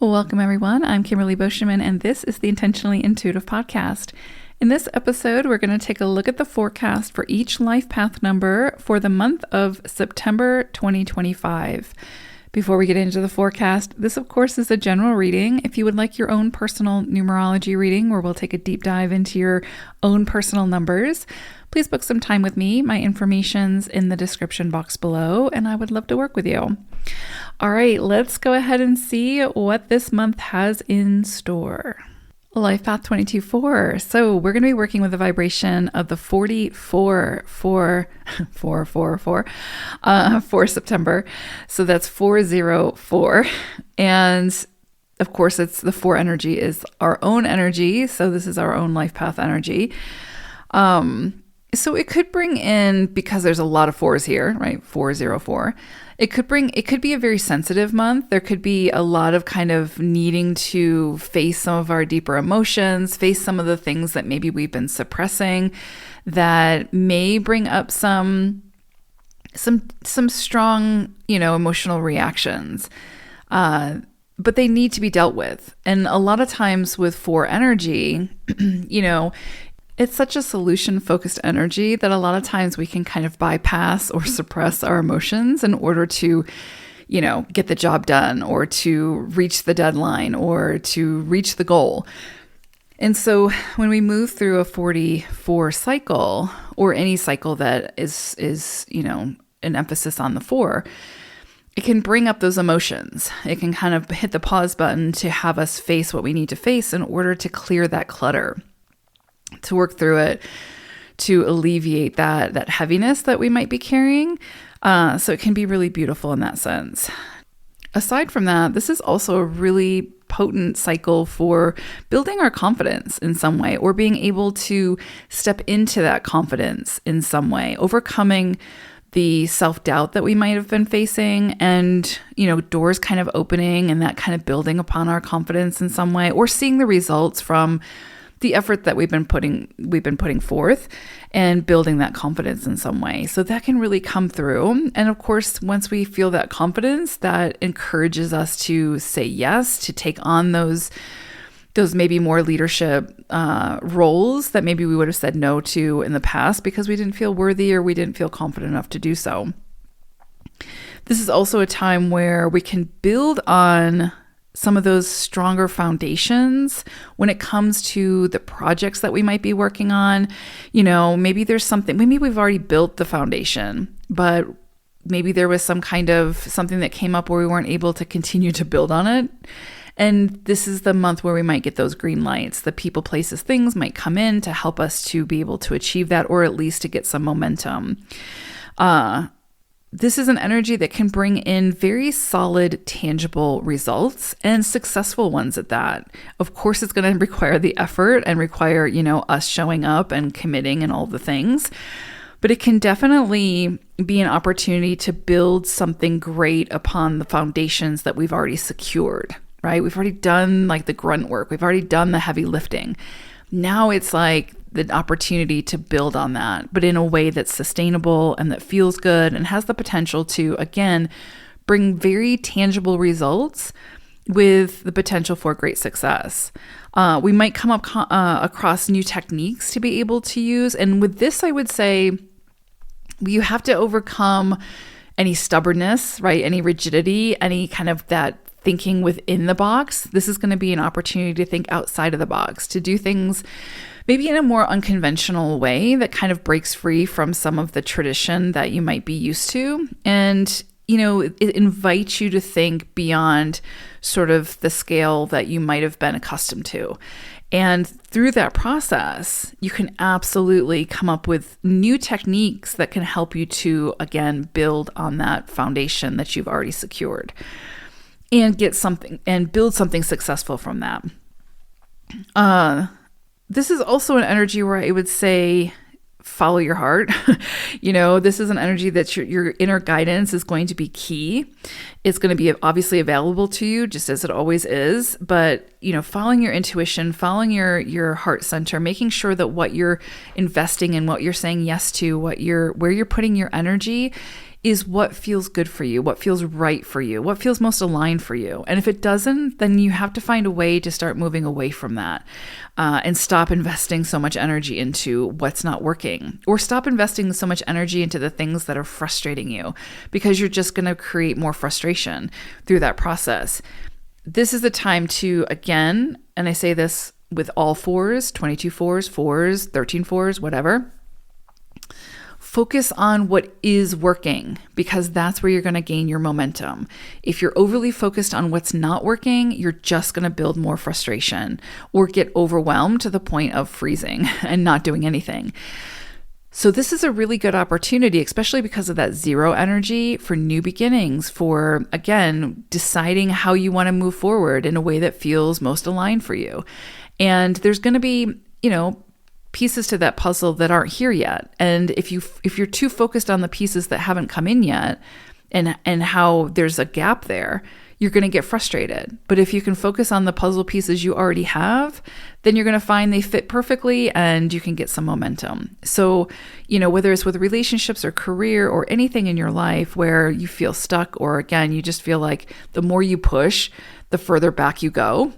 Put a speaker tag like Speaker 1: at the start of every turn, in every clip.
Speaker 1: Welcome, everyone. I'm Kimberly Boschman, and this is the Intentionally Intuitive Podcast. In this episode, we're going to take a look at the forecast for each life path number for the month of September 2025. Before we get into the forecast, this, of course, is a general reading. If you would like your own personal numerology reading, where we'll take a deep dive into your own personal numbers, please book some time with me. My information's in the description box below, and I would love to work with you. All right, let's go ahead and see what this month has in store. Life Path 22-4. So we're going to be working with the vibration of the 44 for September. So that's 404. And of course, it's the 4 energy is our own energy. So this is our own life path energy. So it could bring in, because there's a lot of 4s here, right? 404. It could be a very sensitive month. There could be a lot of kind of needing to face some of our deeper emotions, face some of the things that maybe we've been suppressing that may bring up some strong, emotional reactions. But they need to be dealt with. And a lot of times with 4 energy, it's such a solution-focused energy that a lot of times we can kind of bypass or suppress our emotions in order to, get the job done or to reach the deadline or to reach the goal. And so when we move through a 44 cycle, or any cycle that is an emphasis on the 4, it can bring up those emotions. It can kind of hit the pause button to have us face what we need to face in order to clear that clutter, to work through it, to alleviate that heaviness that we might be carrying. So it can be really beautiful in that sense. Aside from that, this is also a really potent cycle for building our confidence in some way, or being able to step into that confidence in some way, overcoming the self-doubt that we might have been facing, and, doors kind of opening and that kind of building upon our confidence in some way, or seeing the results from the effort that we've been putting forth and building that confidence in some way. So that can really come through. And of course, once we feel that confidence, that encourages us to say yes, to take on those maybe more leadership roles that maybe we would have said no to in the past because we didn't feel worthy or we didn't feel confident enough to do so. This is also a time where we can build on some of those stronger foundations when it comes to the projects that we might be working on. Maybe there's something, maybe we've already built the foundation, but maybe there was some kind of something that came up where we weren't able to continue to build on it. And this is the month where we might get those green lights. The people, places, things might come in to help us to be able to achieve that, or at least to get some momentum. This is an energy that can bring in very solid, tangible results, and successful ones at that. Of course, it's going to require the effort and require, us showing up and committing and all the things. But it can definitely be an opportunity to build something great upon the foundations that we've already secured, right? We've already done the grunt work. We've already done the heavy lifting. Now it's the opportunity to build on that, but in a way that's sustainable and that feels good and has the potential to, again, bring very tangible results with the potential for great success. We might come up across new techniques to be able to use. And with this, I would say you have to overcome any stubbornness, right? Any rigidity, any kind of that thinking within the box. This is going to be an opportunity to think outside of the box, to do things maybe in a more unconventional way that kind of breaks free from some of the tradition that you might be used to. And, it invites you to think beyond sort of the scale that you might have been accustomed to. And through that process, you can absolutely come up with new techniques that can help you to, again, build on that foundation that you've already secured and get something and build something successful from that. This is also an energy where I would say follow your heart. This is an energy that your inner guidance is going to be key. It's going to be obviously available to you, just as it always is. But, following your intuition, following your heart center, making sure that what you're investing in, what you're saying yes to, where you're putting your energy is what feels good for you, what feels right for you, what feels most aligned for you. And if it doesn't, then you have to find a way to start moving away from that and stop investing so much energy into what's not working, or stop investing so much energy into the things that are frustrating you, because you're just going to create more frustration through that process. This is the time to, again, and I say this with all fours, 22 fours, 13 fours, whatever, focus on what is working, because that's where you're going to gain your momentum. If you're overly focused on what's not working, you're just going to build more frustration or get overwhelmed to the point of freezing and not doing anything. So this is a really good opportunity, especially because of that zero energy, for new beginnings, for, again, deciding how you want to move forward in a way that feels most aligned for you. And there's going to be, pieces to that puzzle that aren't here yet. And if you're too focused on the pieces that haven't come in yet and how there's a gap there, you're going to get frustrated. But if you can focus on the puzzle pieces you already have, then you're going to find they fit perfectly and you can get some momentum. So, whether it's with relationships or career or anything in your life where you feel stuck, or again, you just feel like the more you push, the further back you go,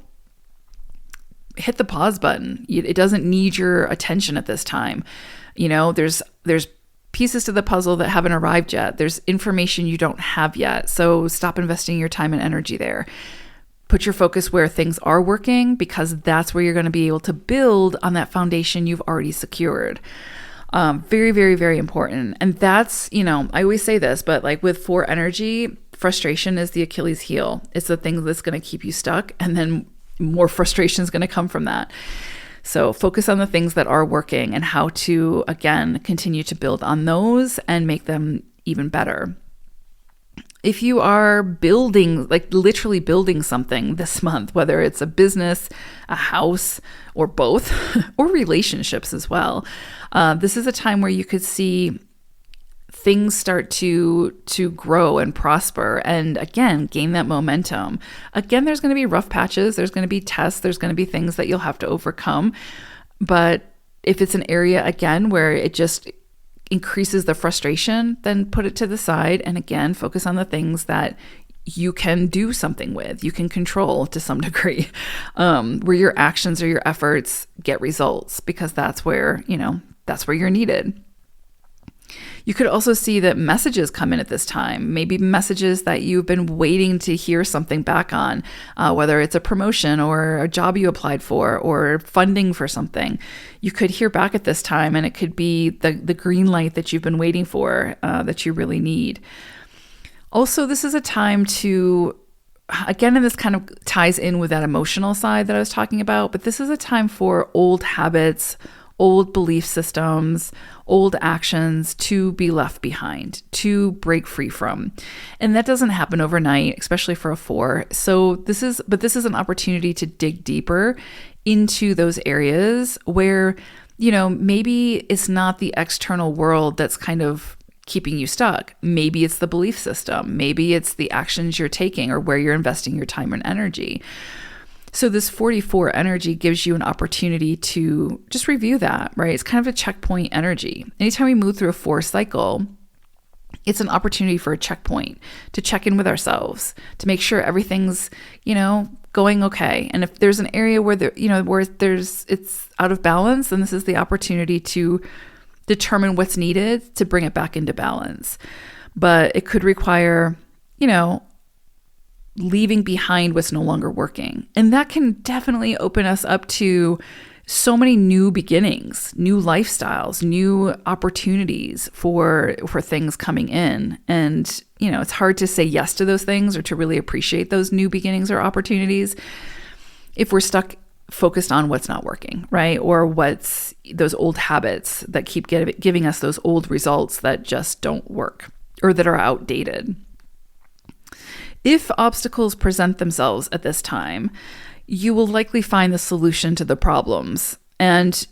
Speaker 1: hit the pause button. It doesn't need your attention at this time. There's pieces to the puzzle that haven't arrived yet. There's information you don't have yet. So stop investing your time and energy there. Put your focus where things are working, because that's where you're going to be able to build on that foundation you've already secured. Very, very, very important. And that's, I always say this, but like with 4 energy, frustration is the Achilles heel. It's the thing that's going to keep you stuck. And then more frustration is going to come from that. So focus on the things that are working and how to, again, continue to build on those and make them even better. If you are building, like literally building something this month, whether it's a business, a house, or both, or relationships as well, this is a time where you could see things start to grow and prosper and, again, gain that momentum. Again, there's going to be rough patches. There's going to be tests. There's going to be things that you'll have to overcome. But if it's an area, again, where it just increases the frustration, then put it to the side. And again, focus on the things that you can do something with, you can control to some degree, where your actions or your efforts get results, because that's where you're needed. You could also see that messages come in at this time, maybe messages that you've been waiting to hear something back on, whether it's a promotion or a job you applied for or funding for something. You could hear back at this time, and it could be the green light that you've been waiting for, that you really need. Also, this is a time to, again, and this kind of ties in with that emotional side that I was talking about, but this is a time for old habits, old belief systems, old actions to be left behind, to break free from. And that doesn't happen overnight, especially for a 4. So this is an opportunity to dig deeper into those areas where, maybe it's not the external world that's kind of keeping you stuck. Maybe it's the belief system. Maybe it's the actions you're taking or where you're investing your time and energy. So this 44 energy gives you an opportunity to just review that, right? It's kind of a checkpoint energy. Anytime we move through a 4 cycle, it's an opportunity for a checkpoint, to check in with ourselves, to make sure everything's, going okay. And if there's an area where it's out of balance, then this is the opportunity to determine what's needed to bring it back into balance. But it could require, leaving behind what's no longer working. And that can definitely open us up to so many new beginnings, new lifestyles, new opportunities for things coming in. And, it's hard to say yes to those things or to really appreciate those new beginnings or opportunities if we're stuck focused on what's not working, right? Or what's those old habits that keep giving us those old results that just don't work or that are outdated. If obstacles present themselves at this time, you will likely find the solution to the problems. And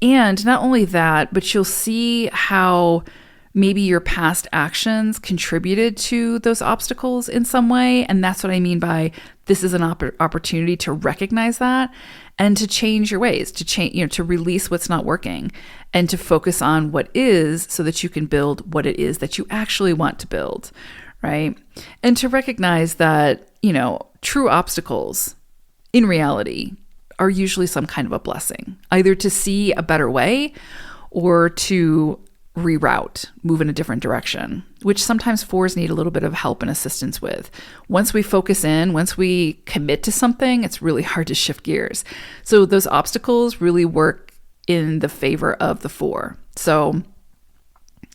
Speaker 1: not only that, but you'll see how maybe your past actions contributed to those obstacles in some way. And that's what I mean by this is an opportunity to recognize that and to change your ways, to change, to release what's not working and to focus on what is so that you can build what it is that you actually want to build, right? And to recognize that, true obstacles in reality are usually some kind of a blessing, either to see a better way or to reroute, move in a different direction, which sometimes fours need a little bit of help and assistance with. Once we focus in, once we commit to something, it's really hard to shift gears. So those obstacles really work in the favor of the four. So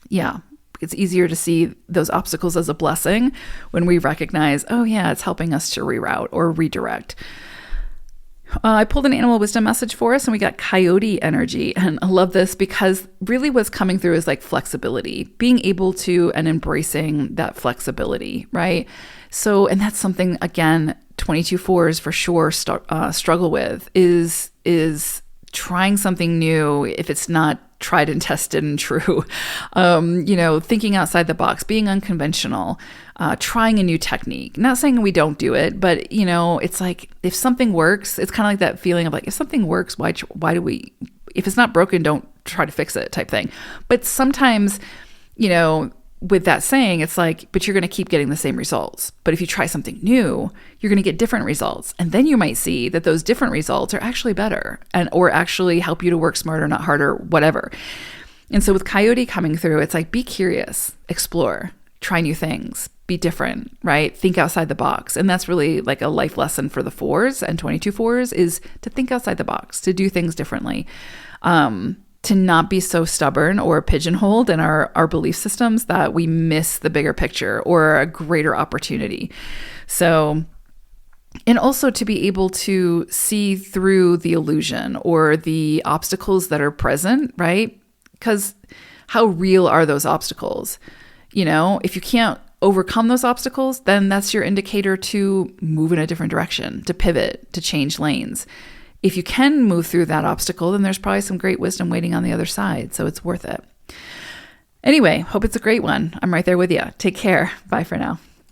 Speaker 1: yeah, it's easier to see those obstacles as a blessing when we recognize, oh yeah, it's helping us to reroute or redirect. I pulled an animal wisdom message for us and we got coyote energy. And I love this because really what's coming through is like flexibility, being able to and embracing that flexibility, right? So, and that's something, again, 22 fours for sure struggle with is trying something new if it's not tried and tested and true. Thinking outside the box, being unconventional, trying a new technique. Not saying we don't do it, but it's like if something works, it's kind of like that feeling of like, if something works, why do we, if it's not broken, don't try to fix it type thing. But sometimes, with that saying, it's like, but you're going to keep getting the same results. But if you try something new, you're going to get different results. And then you might see that those different results are actually better or actually help you to work smarter, not harder, whatever. And so with coyote coming through, it's like, be curious, explore, try new things, be different, right? Think outside the box. And that's really like a life lesson for the fours and 22 fours is to think outside the box, to do things differently. To not be so stubborn or pigeonholed in our belief systems that we miss the bigger picture or a greater opportunity. So, and also to be able to see through the illusion or the obstacles that are present, right? Because how real are those obstacles? If you can't overcome those obstacles, then that's your indicator to move in a different direction, to pivot, to change lanes. If you can move through that obstacle, then there's probably some great wisdom waiting on the other side. So it's worth it. Anyway, hope it's a great one. I'm right there with you. Take care. Bye for now.